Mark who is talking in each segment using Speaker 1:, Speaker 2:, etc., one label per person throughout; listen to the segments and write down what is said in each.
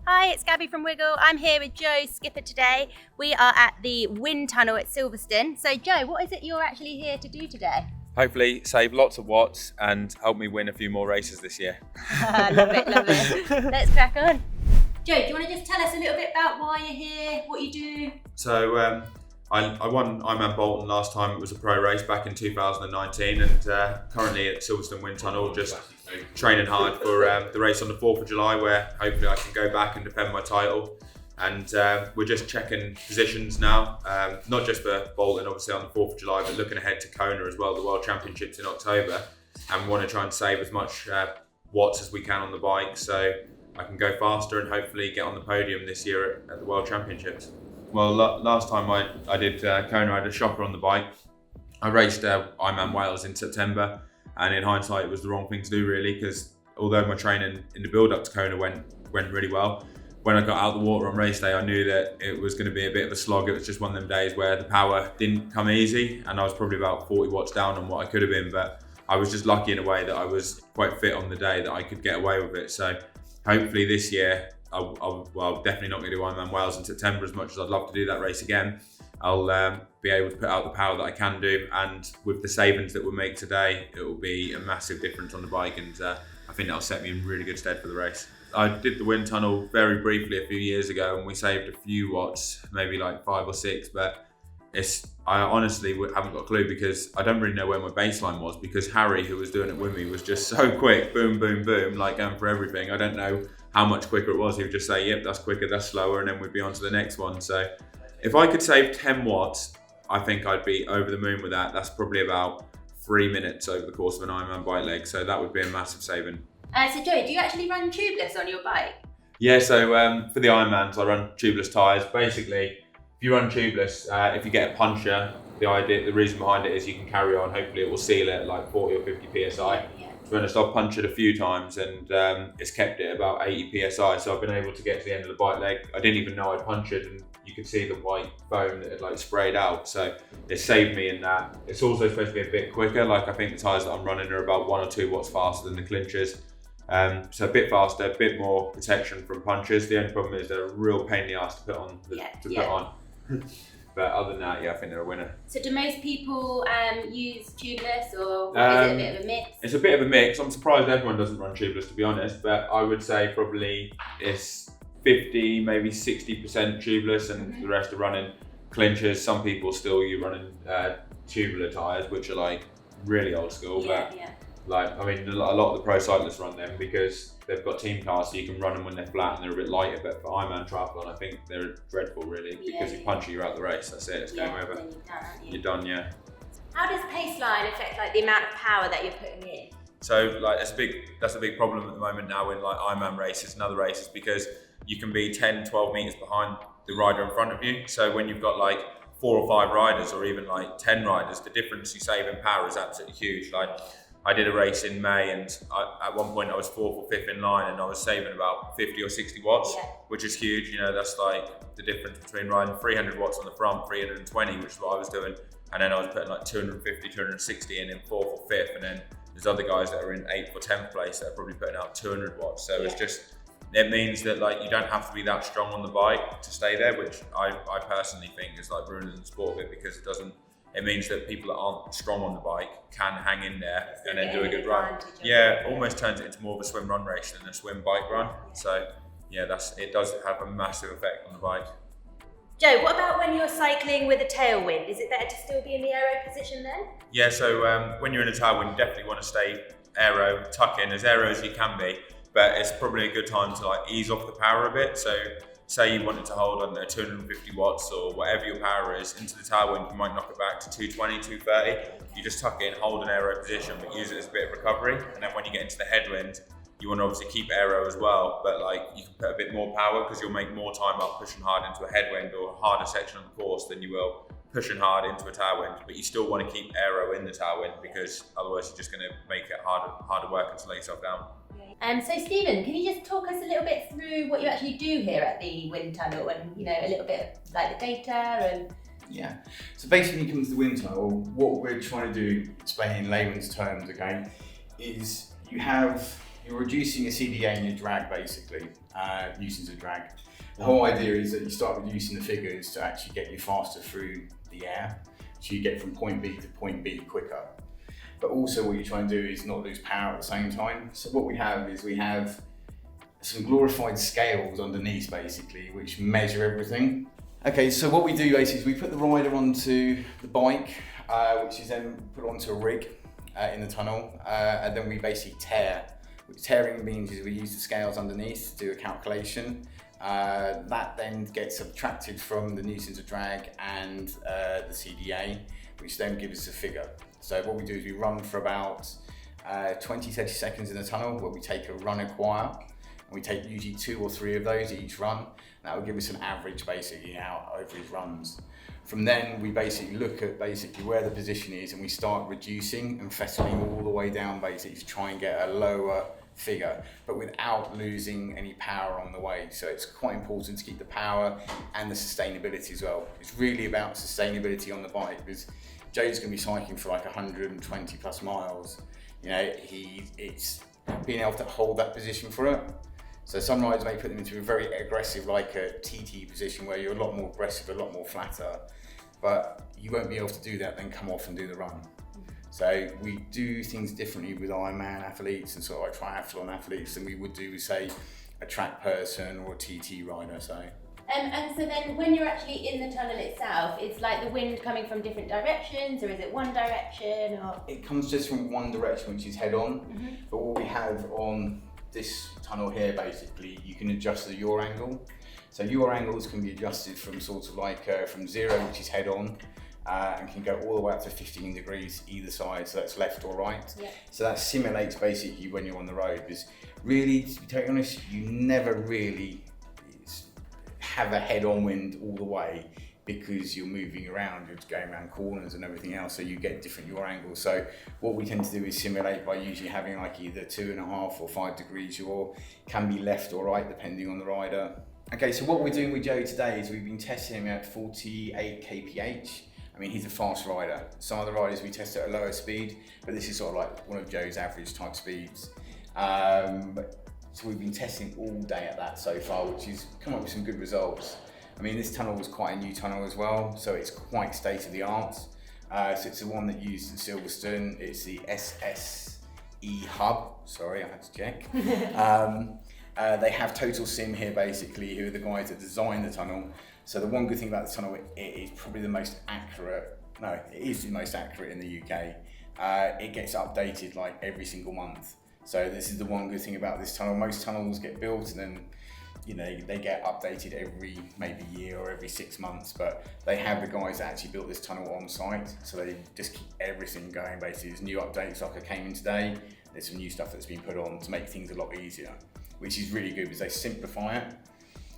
Speaker 1: Hi, it's Gabby from Wiggle. I'm here with Joe, skipper today. We are at the wind tunnel at Silverstone. So Joe, what is it you're actually here to do today?
Speaker 2: Hopefully save lots of watts and help me win a few more races this year.
Speaker 1: Love it, love it. Let's crack on. Joe, do you want to just tell us a little bit about why you're here, what you do?
Speaker 2: So I won Ironman Bolton last time. It was a pro race back in 2019 and currently at Silverstone Wind Tunnel, just training hard for the race on the 4th of July where hopefully I can go back and defend my title. And we're just checking positions now, not just for Bolton obviously on the 4th of July, but looking ahead to Kona as well, the World Championships in October. And we want to try and save as much watts as we can on the bike so I can go faster and hopefully get on the podium this year at the World Championships. Well, last time I did Kona, I had a shocker on the bike. I raced Ironman Wales in September, and in hindsight it was the wrong thing to do really, because although my training in the build-up to Kona went really well, when I got out of the water on race day, I knew that it was going to be a bit of a slog. It was just one of them days where the power didn't come easy, and I was probably about 40 watts down on what I could have been, but I was just lucky in a way that I was quite fit on the day that I could get away with it. So hopefully this year, I'll definitely not going to do Ironman Wales in September as much as I'd love to do that race again. I'll be able to put out the power that I can do, and with the savings that we'll make today, it will be a massive difference on the bike, and I think that'll set me in really good stead for the race. I did the wind tunnel very briefly a few years ago and we saved a few watts, maybe like 5 or 6, but I honestly haven't got a clue because I don't really know where my baseline was, because Harry, who was doing it with me, was just so quick, boom, boom, boom, like going for everything. I don't know how much quicker it was. He would just say, yep, that's quicker, that's slower, and then we'd be on to the next one. So if I could save 10 watts, I think I'd be over the moon with that. That's probably about 3 minutes over the course of an Ironman bike leg, so that would be a massive saving.
Speaker 1: So Joe, do you actually run tubeless on your bike?
Speaker 2: Yeah, so for the Ironmans, I run tubeless tyres. Basically, if you run tubeless, if you get a puncture, the reason behind it is you can carry on. Hopefully, it will seal it at like 40 or 50 psi.
Speaker 1: Yeah.
Speaker 2: To be honest, I've punctured a few times and it's kept it about 80 psi. So I've been able to get to the end of the bike leg. I didn't even know I'd punctured, and you could see the white foam that had like sprayed out. So it saved me in that. It's also supposed to be a bit quicker. Like I think the tyres that I'm running are about 1 or 2 watts faster than the clinchers. So a bit faster, a bit more protection from punches. The only problem is they're a real pain in the ass to put on. Put on. But other than that, yeah, I think they're a winner.
Speaker 1: So do most people use tubeless, or is it a bit of a mix?
Speaker 2: It's a bit of a mix. I'm surprised everyone doesn't run tubeless, to be honest, but I would say probably it's 50, maybe 60% tubeless, and the rest are running clinchers. Some people still running tubular tyres, which are like really old school, like, I mean, a lot of the pro cyclists run them because they've got team cars, so you can run them when they're flat and they're a bit lighter. But for Ironman triathlon, I think they're dreadful, really, because you punch you're out the race. That's it. It's game over.
Speaker 1: Then you're done, aren't you?
Speaker 2: You're done, yeah.
Speaker 1: How does paceline affect like the amount of power that you're putting in?
Speaker 2: So, like, that's a big problem at the moment now in like Ironman races and other races, because you can be 10, 12 meters behind the rider in front of you. So when you've got like 4 or 5 riders, or even like 10 riders, the difference you save in power is absolutely huge. Like, I did a race in May, and at one point I was 4th or 5th in line, and I was saving about 50 or 60 watts, which is huge. You know, that's like the difference between riding 300 watts on the front, 320, which is what I was doing, and then I was putting like 250, 260 in 4th or 5th, and then there's other guys that are in 8th or 10th place that are probably putting out 200 watts. So it means that like you don't have to be that strong on the bike to stay there, which I personally think is like ruining the sport a bit, because it means that people that aren't strong on the bike can hang in there and then do a good run. Yeah, almost turns it into more of a swim run race than a swim bike run. So yeah, it does have a massive effect on the bike.
Speaker 1: Joe, what about when you're cycling with a tailwind? Is it better to still be in the aero position then?
Speaker 2: Yeah, so when you're in a tailwind, you definitely want to stay aero, tuck in as aero as you can be, but it's probably a good time to like ease off the power a bit. So say you wanted to hold, I don't know, 250 watts or whatever your power is into the tailwind, you might knock it back to 220, 230. You just tuck it in, hold an aero position, but use it as a bit of recovery. And then when you get into the headwind, you want to obviously keep aero as well, but like you can put a bit more power, because you'll make more time up pushing hard into a headwind or a harder section of the course than you will pushing hard into a tailwind. But you still want to keep aero in the tailwind, because otherwise you're just going to make it harder work and slow yourself down.
Speaker 1: So Stephen, can you just talk us a little bit through what you actually do here at the wind tunnel, and a little bit of, like, the data and...
Speaker 3: Yeah, so basically when it comes to the wind tunnel, what we're trying to do, explain in layman's terms, okay, is you have You're reducing your CDA and your drag basically, nuisance of drag. The whole idea is that you start reducing the figures to actually get you faster through the air, so you get from point B to point B quicker. But also what you're trying to do is not lose power at the same time. So what we have some glorified scales underneath basically, which measure everything. Okay, so what we do basically is we put the rider onto the bike, which is then put onto a rig in the tunnel, and then we basically tear. What tearing means is we use the scales underneath to do a calculation. That then gets subtracted from the nuisance of drag and the CDA, which then gives us a figure. So what we do is we run for about 20-30 seconds in the tunnel, where we take a run acquire, and we take usually 2 or 3 of those each run. That will give us an average basically out over his runs. From then we basically look at basically where the position is, and we start reducing and fettling all the way down basically to try and get a lower figure, but without losing any power on the way. So it's quite important to keep the power and the sustainability as well. It's really about sustainability on the bike, because Joe's going to be cycling for like 120 plus miles. You know, it's being able to hold that position for it. So some riders may put them into a very aggressive, like a TT position, where you're a lot more aggressive, a lot more flatter, but you won't be able to do that, then come off and do the run. So we do things differently with Ironman athletes and sort of like triathlon athletes than we would do with, say, a track person or a TT rider. So.
Speaker 1: And so then when you're actually in the tunnel itself, it's like the wind coming from different directions, or is it one direction? Or
Speaker 3: it comes just from one direction, which is head on. Mm-hmm. But what we have on this tunnel here, basically, you can adjust the yaw angle. So yaw angles can be adjusted from sort of like from 0, which is head on, and can go all the way up to 15 degrees either side, so that's left or right. Yeah. So that simulates basically when you're on the road, because really, to be totally honest, you never really have a head-on wind all the way, because you're moving around, you're going around corners and everything else, so you get different yaw angles. So what we tend to do is simulate by usually having like either 2.5 or 5 degrees yaw, can be left or right depending on the rider. Okay, so what we're doing with Joe today is we've been testing him at 48 kph. I mean, he's a fast rider. Some of the riders we test at a lower speed, but this is sort of like one of Joe's average type speeds. So we've been testing all day at that so far, which has come up with some good results. I mean, this tunnel was quite a new tunnel as well, so it's quite state of the art. So it's the one that used in Silverstone. It's the SSE hub. Sorry, I had to check. They have Total Sim here basically, who are the guys that designed the tunnel. So the one good thing about the tunnel, it is probably the most accurate. No, it is the most accurate in the UK. It gets updated like every single month. So this is the one good thing about this tunnel. Most tunnels get built and then, you know, they get updated every maybe year or every 6 months, but they have the guys that actually built this tunnel on site, so they just keep everything going basically. There's new updates, like I came in today, there's some new stuff that's been put on to make things a lot easier, which is really good because they simplify it,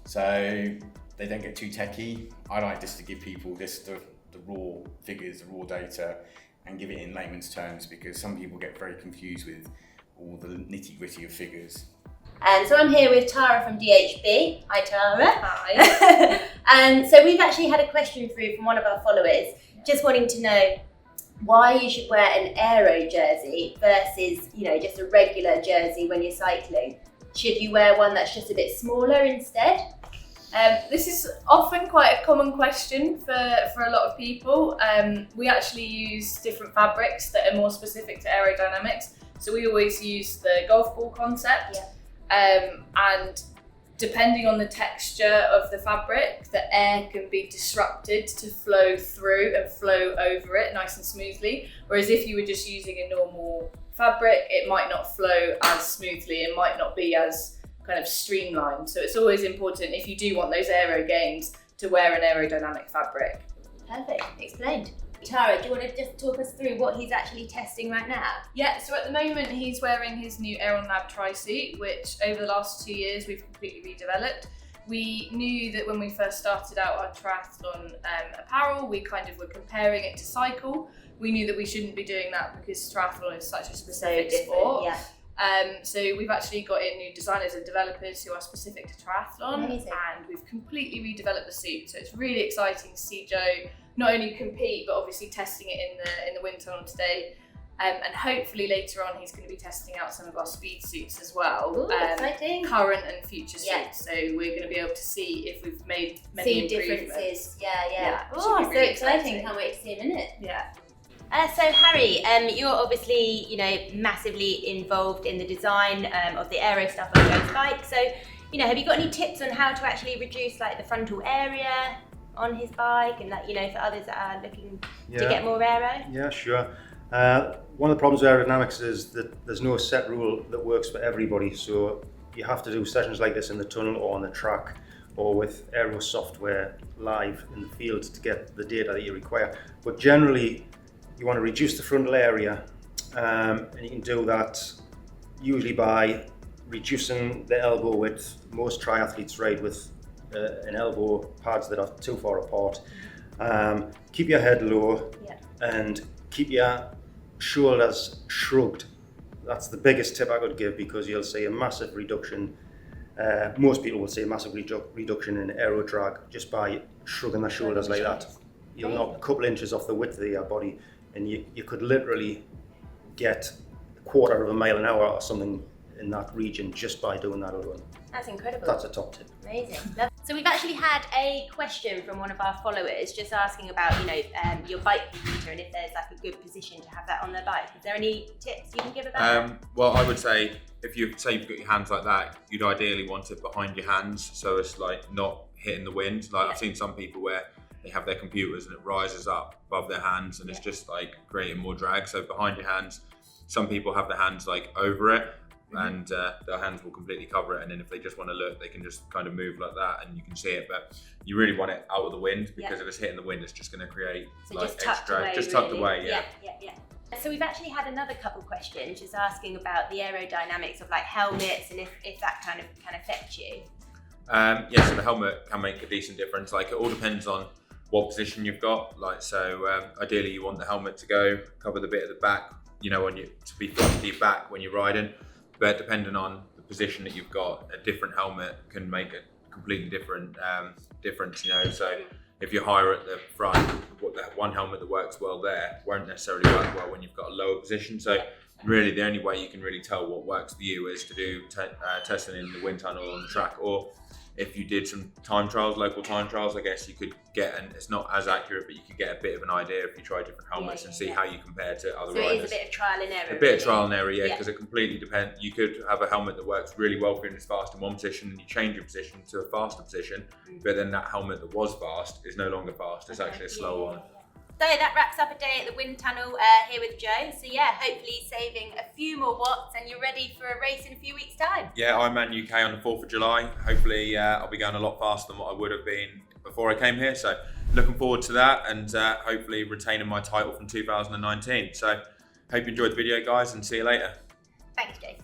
Speaker 3: so they don't get too techie. I like just to give people just the raw figures, the raw data, and give it in layman's terms, because some people get very confused with all the nitty gritty of figures.
Speaker 1: And so I'm here with Tara from DHB. Hi Tara.
Speaker 4: Hi.
Speaker 1: And so we've actually had a question through from one of our followers, just wanting to know why you should wear an Aero jersey versus, you know, just a regular jersey when you're cycling. Should you wear one that's just a bit smaller instead?
Speaker 4: This is often quite a common question for a lot of people. We actually use different fabrics that are more specific to aerodynamics. So we always use the golf ball concept. Yeah. And depending on the texture of the fabric, the air can be disrupted to flow through and flow over it nice and smoothly. Whereas if you were just using a normal fabric, it might not flow as smoothly, it might not be as kind of streamlined. So it's always important, if you do want those aero gains, to wear an aerodynamic fabric.
Speaker 1: Perfect, explained. Tara, do you want to just talk us through what he's actually testing right now?
Speaker 4: Yeah, so at the moment he's wearing his new Aero Lab tri-suit, which over the last 2 years we've completely redeveloped. We knew that when we first started out our triathlon apparel, we kind of were comparing it to cycle. We knew that we shouldn't be doing that because triathlon is such a specific sport.
Speaker 1: Yeah.
Speaker 4: So we've actually got in new designers and developers who are specific to triathlon. Amazing. And we've completely redeveloped the suit. So it's really exciting to see Joe not only compete, but obviously testing it in the wind tunnel today. And hopefully later on he's going to be testing out some of our speed suits as well.
Speaker 1: Ooh, exciting.
Speaker 4: Current and future
Speaker 1: Yeah.
Speaker 4: suits. So we're going to be able to see if we've made many
Speaker 1: See
Speaker 4: improvements.
Speaker 1: differences. Yeah.
Speaker 4: Yeah,
Speaker 1: Oh,
Speaker 4: should
Speaker 1: so
Speaker 4: be really
Speaker 1: exciting.
Speaker 4: exciting.
Speaker 1: Can't wait to see him in it.
Speaker 4: Yeah.
Speaker 1: So Harry, you're obviously, massively involved in the design of the aero stuff on Joe's bike. So, have you got any tips on how to actually reduce like the frontal area on his bike, and for others that are looking to get more aero?
Speaker 5: Yeah, sure. One of the problems with aerodynamics is that there's no set rule that works for everybody. So you have to do sessions like this in the tunnel or on the track or with aero software live in the field to get the data that you require. But generally, you want to reduce the frontal area, and you can do that usually by reducing the elbow width. Most triathletes ride with an elbow pads that are too far apart. Keep your head low and keep your shoulders shrugged. That's the biggest tip I could give, because you'll see a massive reduction. Most people will see a massive reduction in aero drag just by shrugging their shoulders like that. You'll knock a couple inches off the width of your body, and you could literally get a quarter of a mile an hour or something in that region just by doing that alone.
Speaker 1: That's incredible.
Speaker 5: That's a top tip.
Speaker 1: Amazing. So we've actually had a question from one of our followers just asking about, your bike computer and if there's like a good position to have that on their bike. Is there any tips you can give about that?
Speaker 2: Well, I would say if you've got your hands like that, you'd ideally want it behind your hands, so it's like not hitting the wind. Like I've seen some people where they have their computers and it rises up above their hands, and it's just like creating more drag. So behind your hands, some people have their hands like over it, and their hands will completely cover it, and then if they just want to look, they can just kind of move like that and you can see it. But you really want it out of the wind, because if it's hitting the wind, it's just going to create
Speaker 1: So
Speaker 2: like
Speaker 1: just tucked
Speaker 2: extra
Speaker 1: away,
Speaker 2: just tucked
Speaker 1: really.
Speaker 2: away.
Speaker 1: Yeah. So we've actually had another couple questions just asking about the aerodynamics of like helmets and if that kind of can affect you.
Speaker 2: So the helmet can make a decent difference. Like it all depends on what position you've got. Like ideally you want the helmet to cover the bit at the back, to be flat to your back when you're riding. But depending on the position that you've got, a different helmet can make a completely different difference. So if you're higher at the front, that one helmet that works well there won't necessarily work well when you've got a lower position. So really the only way you can really tell what works for you is to do testing in the wind tunnel on the track, or if you did some local time trials, I guess you could get, and it's not as accurate, but you could get a bit of an idea if you try different helmets and see how you compare to other riders.
Speaker 1: So it is a bit of trial and error.
Speaker 2: A bit of trial and error, because it completely depends. You could have a helmet that works really well for you and is fast in one position, and you change your position to a faster position, but then that helmet that was fast is no longer fast. It's actually a slow one.
Speaker 1: So that wraps up a day at the wind tunnel here with Joe. So hopefully saving a few more watts and you're ready for a race in a few weeks' time.
Speaker 2: Yeah, Ironman UK on the 4th of July. Hopefully I'll be going a lot faster than what I would have been before I came here. So looking forward to that, and hopefully retaining my title from 2019. So hope you enjoyed the video, guys, and see you later.
Speaker 1: Thanks, Jason.